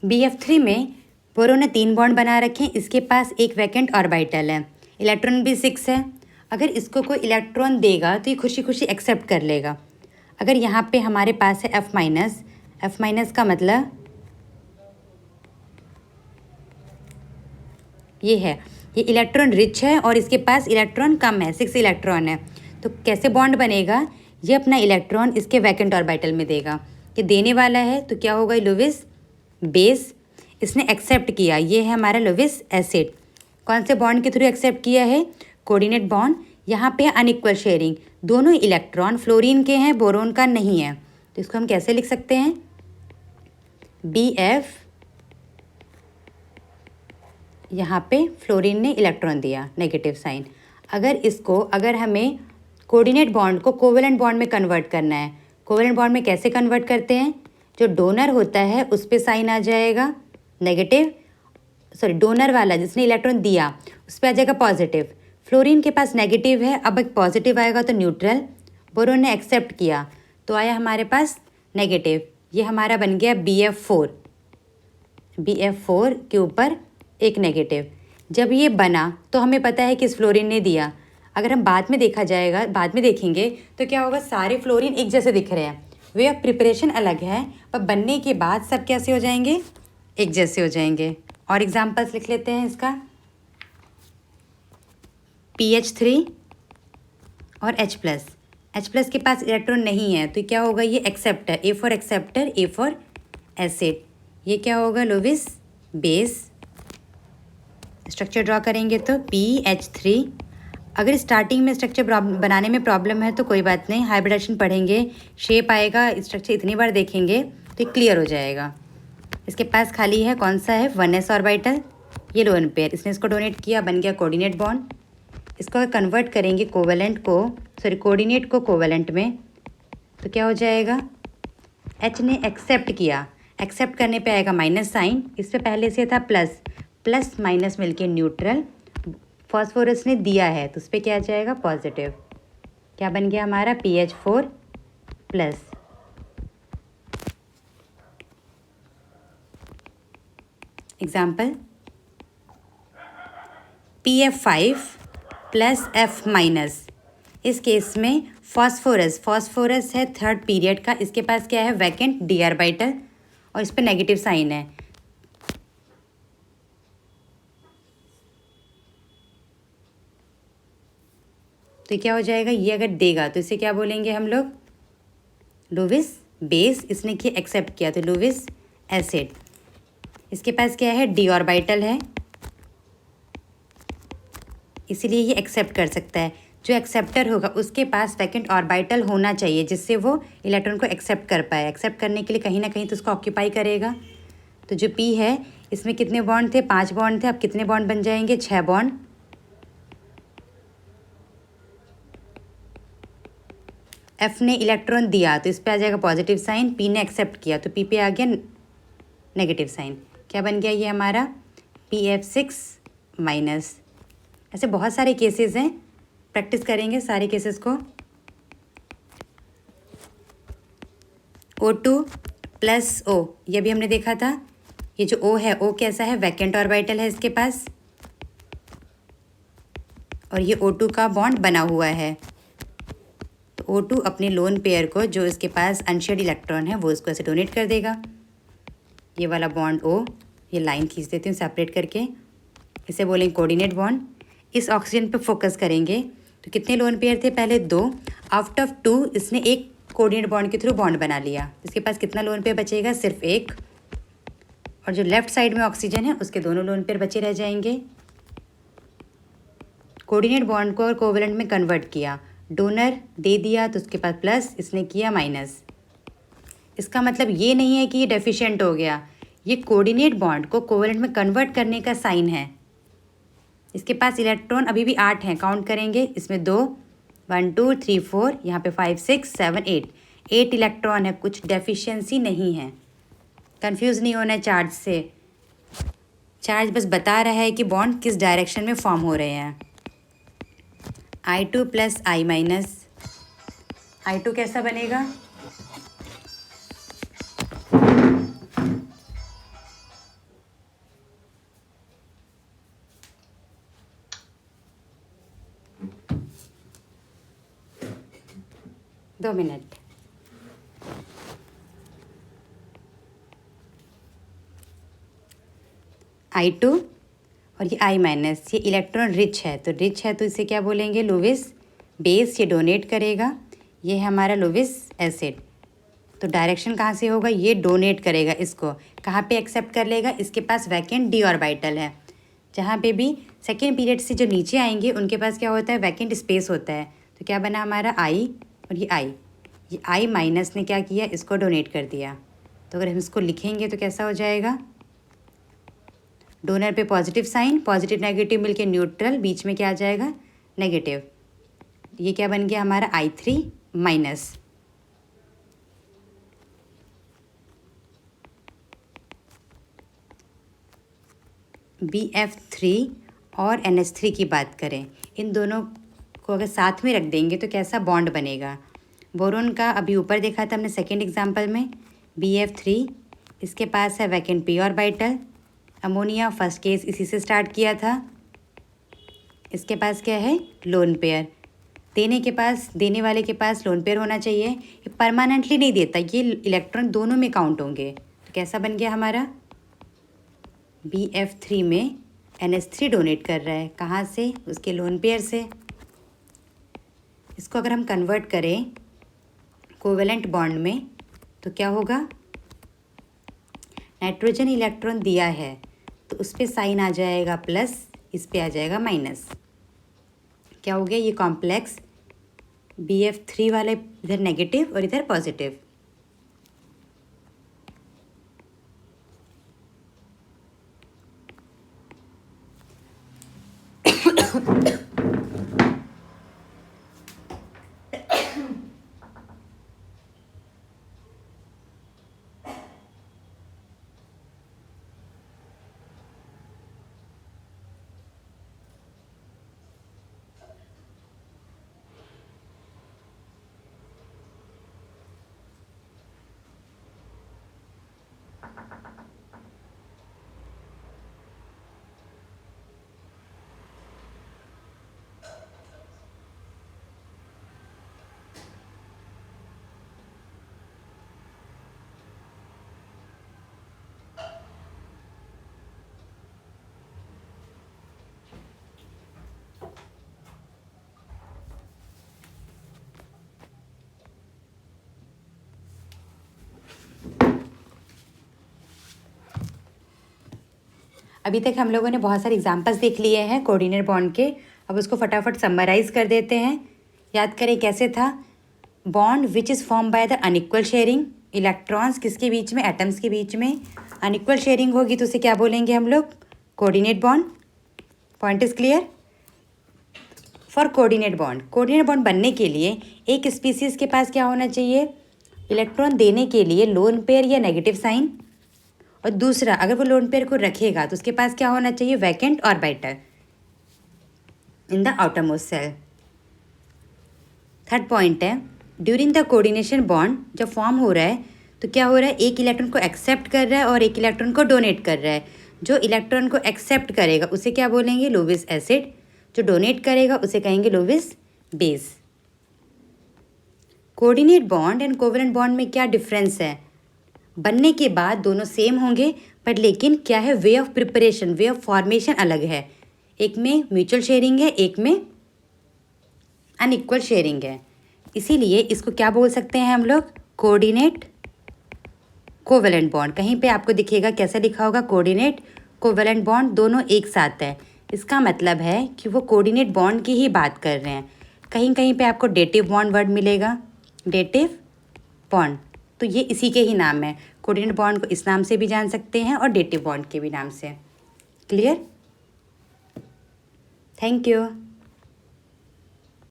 BF3 में boron ने 3 bond बना रखे हैं, इसके पास एक वैकेंट ऑर्बिटल है, इलेक्ट्रॉन भी 6 है। अगर इसको कोई इलेक्ट्रॉन देगा तो ये खुशी खुशी एक्सेप्ट कर लेगा। अगर यहाँ पे हमारे पास है F-, का मतलब ये है, ये इलेक्ट्रॉन रिच है और इसके पास इलेक्ट्रॉन कम है, 6 इलेक्ट्रॉन है। तो कैसे बॉन्ड बनेगा, ये अपना इलेक्ट्रॉन इसके वैकेंट ऑर्बिटल में देगा। ये देने वाला है तो क्या होगा, लुईस बेस, इसने एक्सेप्ट किया, ये है हमारा लुईस एसिड। कौन से बॉन्ड के थ्रू एक्सेप्ट किया है, कोऑर्डिनेट बॉन्ड। यहाँ पे अनइक्वल शेयरिंग, दोनों इलेक्ट्रॉन फ्लोरीन के हैं, बोरोन का नहीं है। तो इसको हम कैसे लिख सकते हैं, BF, यहाँ पे फ्लोरीन ने इलेक्ट्रॉन दिया, नेगेटिव साइन। अगर हमें कोऑर्डिनेट बॉन्ड को कोवेलेंट बॉन्ड में कन्वर्ट करना है, कोवेलेंट बॉन्ड में कैसे कन्वर्ट करते हैं, जो डोनर होता है उस पर साइन आ जाएगा नेगेटिव, डोनर वाला जिसने इलेक्ट्रॉन दिया उस पर आ जाएगा पॉजिटिव। फ्लोरीन के पास नेगेटिव है, अब एक पॉजिटिव आएगा तो न्यूट्रल। बोरोन ने एक्सेप्ट किया तो आया हमारे पास नेगेटिव, ये हमारा बन गया BF4 के ऊपर एक नेगेटिव। जब ये बना तो हमें पता है कि इस फ्लोरीन ने दिया। अगर हम बाद में देखेंगे तो क्या होगा, सारे फ्लोरीन एक जैसे दिख रहे हैं, वे ऑफ प्रिपरेशन अलग है पर बनने के बाद सब कैसे हो जाएंगे, एक जैसे हो जाएंगे। और एग्जांपल्स लिख लेते हैं इसका, PH3 और H+ के पास इलेक्ट्रॉन नहीं है तो क्या होगा, ये acceptor, A for acceptor, A for acid. ये क्या होगा, लुईस बेस। स्ट्रक्चर ड्रॉ करेंगे तो PH3। अगर स्टार्टिंग में स्ट्रक्चर बनाने में प्रॉब्लम है तो कोई बात नहीं, हाइब्रिडेशन पढ़ेंगे, शेप आएगा, स्ट्रक्चर इतनी बार देखेंगे तो ये क्लियर हो जाएगा। इसके पास खाली है, कौन सा है, 1s ऑर्बिटल, ये लोन पेयर, इसने इसको डोनेट किया, बन गया कोऑर्डिनेट बॉन्ड। इसको अगर कन्वर्ट करेंगे कोऑर्डिनेट को कोवेलेंट में तो क्या हो जाएगा, H ने एक्सेप्ट किया, एक्सेप्ट करने पे आएगा माइनस साइन, इस पे पहले से था प्लस माइनस मिलके न्यूट्रल। फॉस्फोरस ने दिया है तो उस पर क्या आ जाएगा, पॉजिटिव। क्या बन गया हमारा, PH4+। Example, PF5+F-। इस केस में फॉस्फोरस है 3rd पीरियड का, इसके पास क्या है, वैकेंट d ऑर्बिटल और इस पर नेगेटिव साइन है। तो क्या हो जाएगा, ये अगर देगा तो इसे क्या बोलेंगे हम लोग, लुईस बेस, इसने किया एक्सेप्ट किया तो लुईस एसिड। इसके पास क्या है, d ऑर्बिटल है, इसीलिए ये एक्सेप्ट कर सकता है। जो एक्सेप्टर होगा उसके पास वैकेंट ऑर्बिटल होना चाहिए जिससे वो इलेक्ट्रॉन को एक्सेप्ट कर पाए। एक्सेप्ट करने के लिए कहीं ना कहीं तो उसको ऑक्यूपाई करेगा। तो जो P है इसमें कितने बॉन्ड थे, 5 बॉन्ड थे, अब कितने बॉन्ड बन जाएंगे, 6 बॉन्ड। F ने इलेक्ट्रॉन दिया तो इस पर आ जाएगा पॉजिटिव साइन, P ने एक्सेप्ट किया तो P पे आ गया नेगेटिव साइन। क्या बन गया ये हमारा, PF6-। ऐसे बहुत सारे केसेस हैं, प्रैक्टिस करेंगे सारे केसेस को। O2+O, ये भी हमने देखा था। ये जो O है, O कैसा है, वैकेंट ऑर्बिटल है इसके पास, और ये O2 का बॉन्ड बना हुआ है। तो O2 अपने लोन पेयर को, जो इसके पास अनशेयर्ड इलेक्ट्रॉन है, वो इसको ऐसे डोनेट कर देगा। ये वाला बॉन्ड O, ये लाइन खींच देती हूँ सेपरेट करके, इसे बोलेंगे कोऑर्डिनेट बॉन्ड। इस ऑक्सीजन पे फोकस करेंगे तो कितने लोन पेयर थे, पहले 2, आउट ऑफ 2 इसने एक कोऑर्डिनेट बॉन्ड के थ्रू बॉन्ड बना लिया। इसके पास कितना लोन पेयर बचेगा, सिर्फ 1। और जो लेफ्ट साइड में ऑक्सीजन है उसके दोनों लोन पेयर बचे रह जाएंगे। कोऑर्डिनेट बॉन्ड को और कोवेलेंट में कन्वर्ट किया, डोनर दे दिया तो उसके पास प्लस, इसने किया माइनस। इसका मतलब ये नहीं है कि ये डेफिशिएंट हो गया, ये कोऑर्डिनेट बॉन्ड को कोवेलेंट में कन्वर्ट करने का साइन है। इसके पास इलेक्ट्रॉन अभी भी 8 हैं, काउंट करेंगे, इसमें 2, 1 2 3 4, यहाँ पे 5 6 7 8 इलेक्ट्रॉन है, कुछ डेफिशिएंसी नहीं है। कंफ्यूज नहीं होना है चार्ज से, चार्ज बस बता रहा है कि बॉन्ड किस डायरेक्शन में फॉर्म हो रहे हैं। I2 + I-, I2 कैसा बनेगा, 2 मिनट। I2 और ये I-, ये इलेक्ट्रॉन रिच है, तो रिच है तो इसे क्या बोलेंगे, लोविस बेस। ये डोनेट करेगा, ये है हमारा लोविस एसिड। तो डायरेक्शन कहाँ से होगा, ये डोनेट करेगा इसको, कहाँ पे एक्सेप्ट कर लेगा, इसके पास वैकेंट डी ऑर्बिटल है। जहाँ पे भी सेकेंड पीरियड से जो नीचे आएंगे उनके पास क्या होता है, वैकेंट स्पेस होता है। तो क्या बना हमारा I और ये I- ने क्या किया, इसको डोनेट कर दिया। तो अगर हम इसको लिखेंगे तो कैसा हो जाएगा, डोनर पे पॉजिटिव साइन, पॉजिटिव नेगेटिव मिलके न्यूट्रल, बीच में क्या आ जाएगा, नेगेटिव। ये क्या बन गया हमारा I3-। BF3 और NH3 की बात करें, इन दोनों को अगर साथ में रख देंगे तो कैसा बॉन्ड बनेगा। बोरोन का अभी ऊपर देखा था हमने सेकेंड एग्जाम्पल में, BF3, इसके पास है vacant p orbital. Ammonia first case इसी से स्टार्ट किया था, इसके पास क्या है, लोन पेयर। देने वाले के पास लोन पेयर होना चाहिए। ये परमानेंटली नहीं देता, ये इलेक्ट्रॉन दोनों में काउंट होंगे। तो कैसा बन गया हमारा, BF3 में NH3 डोनेट कर रहा है, कहाँ से, उसके लोन पेयर से। इसको अगर हम कन्वर्ट करें कोवेलेंट बॉन्ड में तो क्या होगा, नाइट्रोजन इलेक्ट्रॉन दिया है तो उस पर साइन आ जाएगा प्लस, इस पे आ जाएगा माइनस। क्या हो गया, ये कॉम्प्लेक्स BF3 वाले इधर नेगेटिव और इधर पॉजिटिव। अभी तक हम लोगों ने बहुत सारे एग्जांपल्स देख लिए हैं कोऑर्डिनेट बॉन्ड के। अब उसको फटाफट समराइज कर देते हैं। याद करें कैसे था, bond which is form by the unequal sharing, electrons किसके बीच में, एटम्स के बीच में अनइक्वल शेयरिंग होगी तो उसे क्या बोलेंगे हम लोग, coordinate bond. Point is clear. For coordinate bond बनने के लिए एक स्पीसीज के पास क्या होना चाहिए, इलेक्ट्रॉन देने के लिए लोन पेयर या नेगेटिव साइन, और दूसरा अगर वो लोन पेयर को रखेगा तो उसके पास क्या होना चाहिए, vacant orbital in the outermost shell. Third point है, ड्यूरिंग द कोऑर्डिनेशन बॉन्ड जब फॉर्म हो रहा है तो क्या हो रहा है, एक इलेक्ट्रॉन को एक्सेप्ट कर रहा है और एक इलेक्ट्रॉन को डोनेट कर रहा है। जो इलेक्ट्रॉन को एक्सेप्ट करेगा उसे क्या बोलेंगे, लोविस एसिड। जो डोनेट करेगा उसे कहेंगे Lewis base. Coordinate bond and covalent bond में क्या डिफरेंस है, बनने के बाद दोनों सेम होंगे पर लेकिन क्या है, way of preparation, way of formation अलग है। एक में म्यूचुअल शेयरिंग है, एक में अनइक्वल शेयरिंग है। इसीलिए इसको क्या बोल सकते हैं हम लोग, कोऑर्डिनेट कोवेलेंट बॉन्ड। कहीं पे आपको दिखेगा कैसा लिखा होगा, कोऑर्डिनेट कोवेलेंट बॉन्ड, दोनों एक साथ है। इसका मतलब है कि वो कोऑर्डिनेट बॉन्ड की ही बात कर रहे हैं। कहीं कहीं पे आपको डेटिव बॉन्ड वर्ड मिलेगा, डेटिव बॉन्ड, तो ये इसी के ही नाम है। कोऑर्डिनेट बॉन्ड को इस नाम से भी जान सकते हैं और डेटिव बॉन्ड के भी नाम से। Clear, thank you.